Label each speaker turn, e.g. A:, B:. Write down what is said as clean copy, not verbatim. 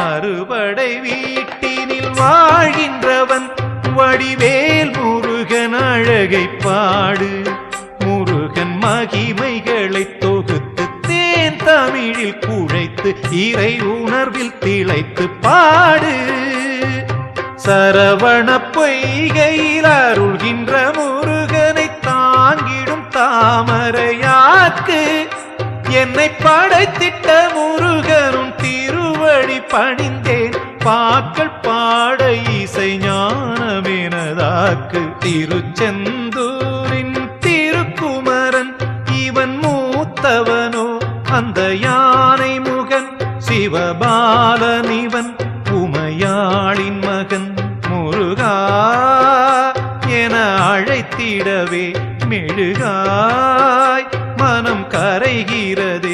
A: அறுபடை வீட்டினில் வாழ்கின்றவன் வடிவேல் முருகன் அழகை பாடு. முருகன் மகிமைகளை தொகுத்து தேன் தமிழில் குழைத்து இறை உணர்வில் திளைத்து பாடு. சரவண பொய்கையில் அருள்கின்ற முருகனை தாங்கிடும் தாமரையாக்கு. என்னை படைத்திட்ட முருகனும் திருவடி பணிந்தேன். பாக்கள் பாட இசை ஞானமெனதாக்கு. திருச்செந்தூரின் திருக்குமரன் இவன் மூத்தவனோ அந்த யானை முகன். சிவபாலன் இவன் உமையாளின் மகன். முருகா என அழைத்திடவே மெழுகாய் மனம் கரைகிறது.